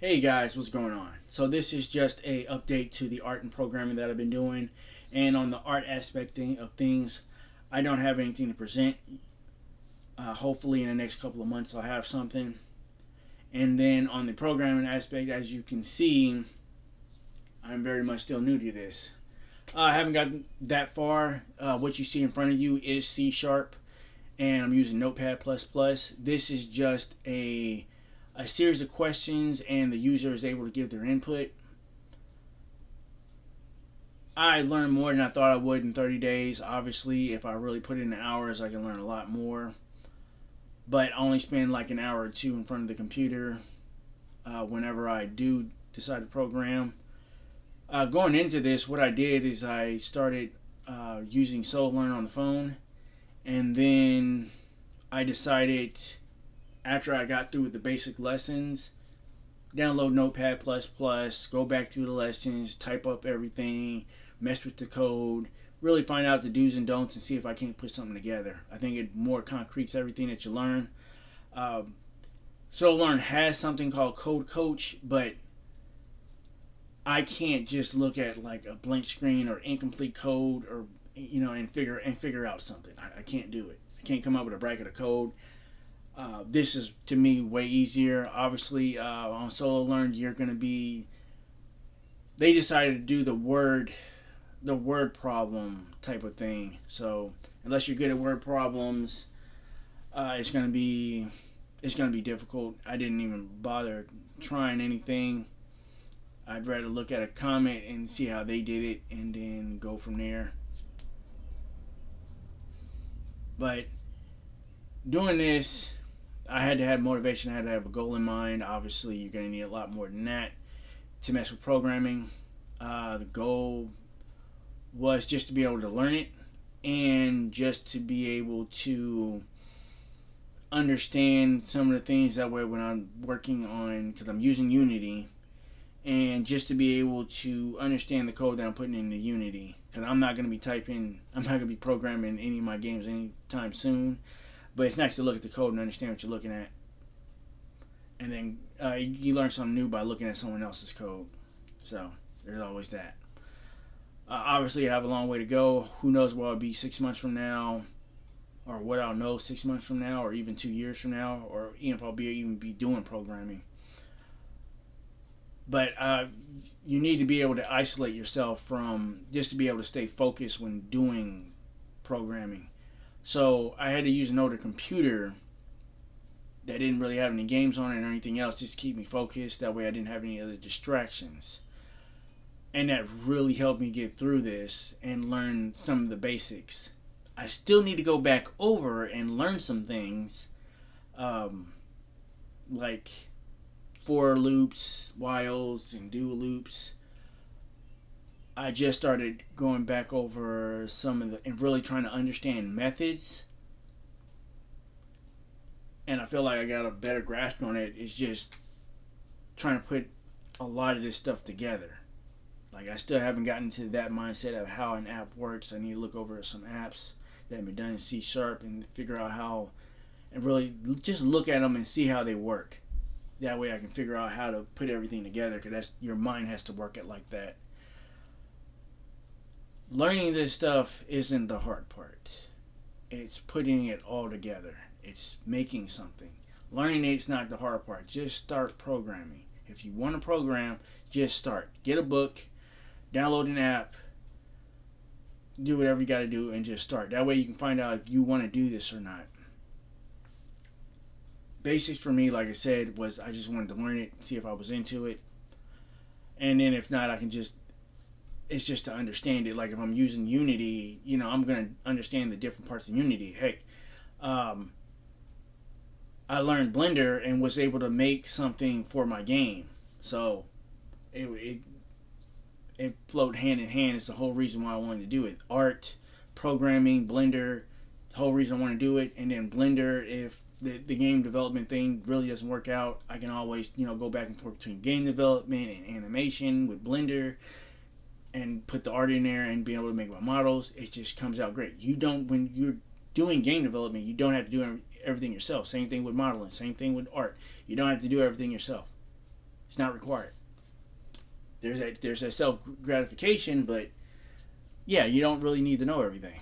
Hey guys, what's going on? So this is just a update to the art and programming that I've been doing, and on the art aspect of things, I don't have anything to present. Hopefully, in the next couple of months, I'll have something. And then on the programming aspect, as you can see, I'm very much still new to this. I haven't gotten that far. What you see in front of you is C Sharp, and I'm using Notepad++. This is just a series of questions, and the user is able to give their input. I learned more than I thought I would in 30 days. Obviously, if I really put in the hours, I can learn a lot more. But I only spend like an hour or two in front of the computer whenever I do decide to program. Going into this, what I did is I started using SoloLearn on the phone, and then I decided after I got through with the basic lessons, download Notepad++, go back through the lessons, type up everything, mess with the code, really find out the do's and don'ts and see if I can't put something together. I think it more concretes everything that you learn. SoloLearn has something called Code Coach, but I can't just look at like a blank screen or incomplete code or and figure out something. I can't do it. I can't come up with a bracket of code. This is to me way easier. Obviously, on SoloLearn, you're going to be. They decided to do the word problem type of thing. So unless you're good at word problems, it's gonna be difficult. I didn't even bother trying anything. I'd rather look at a comment and see how they did it, and then go from there. But doing this, I had to have motivation. I had to have a goal in mind. Obviously, you're going to need a lot more than that to mess with programming. The goal was just to be able to learn it and just to be able to understand some of the things that way when I'm working on, because I'm using Unity, and just to be able to understand the code that I'm putting into Unity. Because I'm not going to be I'm not going to be programming any of my games anytime soon. But it's nice to look at the code and understand what you're looking at. And then you learn something new by looking at someone else's code. So there's always that. Obviously, I have a long way to go. Who knows where I'll be 6 months from now, or what I'll know 6 months from now, or even 2 years from now, or even if I'll even be doing programming. But you need to be able to isolate yourself from just to be able to stay focused when doing programming. So I had to use an older computer that didn't really have any games on it or anything else, just to keep me focused. That way I didn't have any other distractions. And that really helped me get through this and learn some of the basics. I still need to go back over and learn some things, like for loops, whiles, and do loops. I just started going back over some of the and really trying to understand methods, and I feel like I got a better grasp on it. It's just trying to put a lot of this stuff together. Like, I still haven't gotten to that mindset of how an app works. I need to look over some apps that have been done in C Sharp and figure out how, and really just look at them and see how they work. That way I can figure out how to put everything together, because that's your mind has to work it like that. Learning this stuff isn't the hard part. It's putting it all together. It's making something. Learning it's not the hard part. Just start programming. If you want to program, just start. Get a book, download an app, do whatever you got to do, and just start. That way you can find out if you want to do this or not. Basics for me, like I said, was I just wanted to learn it, see if I was into it. And then if not, I can just it's just to understand it. Like if I'm using Unity, I'm gonna understand the different parts of Unity. Heck, I learned Blender and was able to make something for my game. So it flowed hand in hand. It's the whole reason why I wanted to do it. Art, programming, Blender, the whole reason I want to do it. And then Blender, if the game development thing really doesn't work out, I can always go back and forth between game development and animation with Blender, and put the art in there and being able to make my models. It just comes out great. When you're doing game development, you don't have to do everything yourself. Same thing with modeling. Same thing with art. You don't have to do everything yourself. It's not required. There's a self gratification, but yeah, you don't really need to know everything.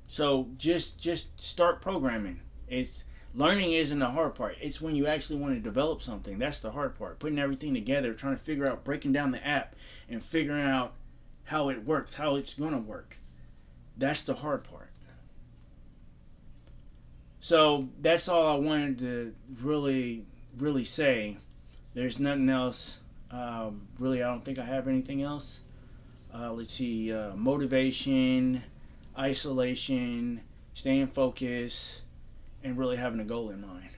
So just start programming. It's learning isn't the hard part. It's when you actually want to develop something. That's the hard part. Putting everything together, trying to figure out, breaking down the app and figuring out how it works, how it's going to work. That's the hard part. So that's all I wanted to really say. There's nothing else. Really, I don't think I have anything else. Let's see. Motivation, isolation, staying focused, and really having a goal in mind.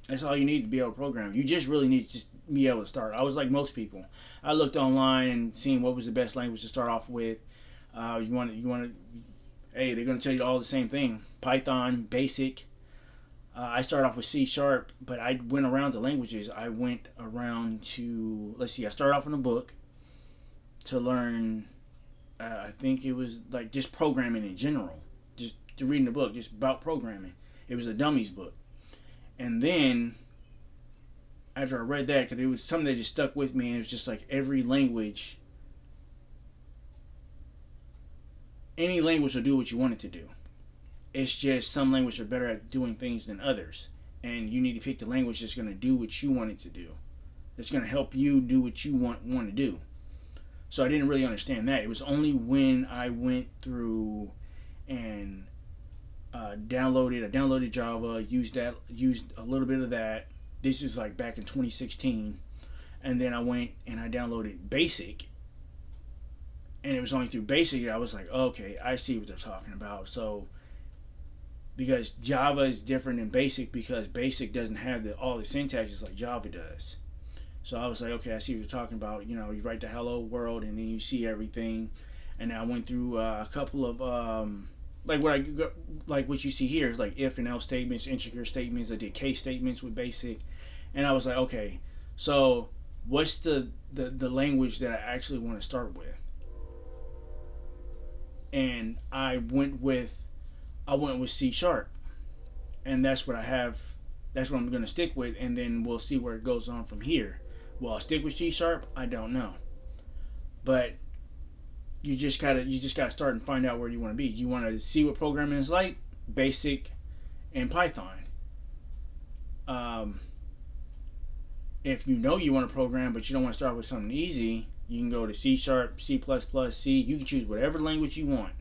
That's all you need to be able to program. You just really need to just be able to start. I was like most people. I looked online and seen what was the best language to start off with. You want to. Hey, they're going to tell you all the same thing. Python, basic. I started off with C Sharp, but I went around the languages. I went around to, let's see, I started off in a book to learn, I think it was like just programming in general. Just to reading the book, just about programming. It was a dummies book. And then, after I read that, because it was something that just stuck with me, and it was just like every language, any language will do what you want it to do. It's just some languages are better at doing things than others. And you need to pick the language that's going to do what you want it to do. That's going to help you do what you want to do. So I didn't really understand that. It was only when I went through and downloaded Java, used a little bit of that. This is like back in 2016. And then I went and I downloaded Basic. And it was only through Basic I was like, okay, I see what they're talking about. So because Java is different than Basic, because Basic doesn't have all the syntaxes like Java does. So I was like, okay, I see what you're talking about. You know, you write the hello world and then you see everything. And I went through a couple of like what you see here is like if and else statements, integer statements. I did case statements with Basic, and I was like, okay, so what's the language that I actually want to start with? And I went with C Sharp, and that's what I have. That's what I'm going to stick with, and then we'll see where it goes on from here. Will I stick with C Sharp? I don't know, but you just gotta start and find out where you want to be. You want to see what programming is like, Basic, and Python. If you know you want to program, but you don't want to start with something easy, you can go to C Sharp, C++, C. You can choose whatever language you want.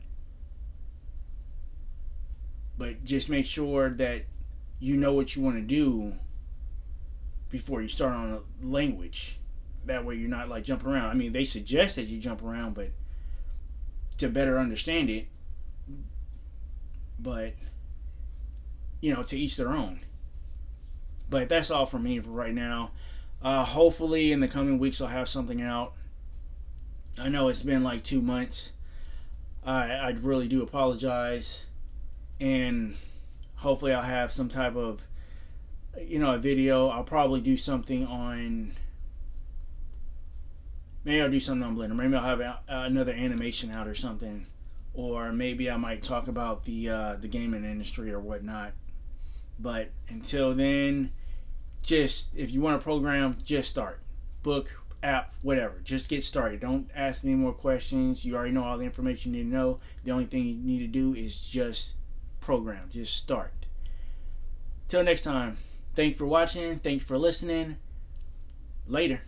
But just make sure that you know what you want to do before you start on a language. That way you're not like jumping around. I mean, they suggest that you jump around, but to better understand it. But, you know, to each their own. But that's all for me for right now. Hopefully in the coming weeks I'll have something out. I know it's been like 2 months. I really do apologize. And hopefully I'll have some type of, a video. I'll probably do something on, maybe I'll do something on Blender. Maybe I'll have another animation out or something. Or maybe I might talk about the gaming industry or whatnot. But until then, just, if you want to program, just start. Book, app, whatever. Just get started. Don't ask any more questions. You already know all the information you need to know. The only thing you need to do is just program. Just start. Till next time, thank you for watching. Thank you for listening. Later.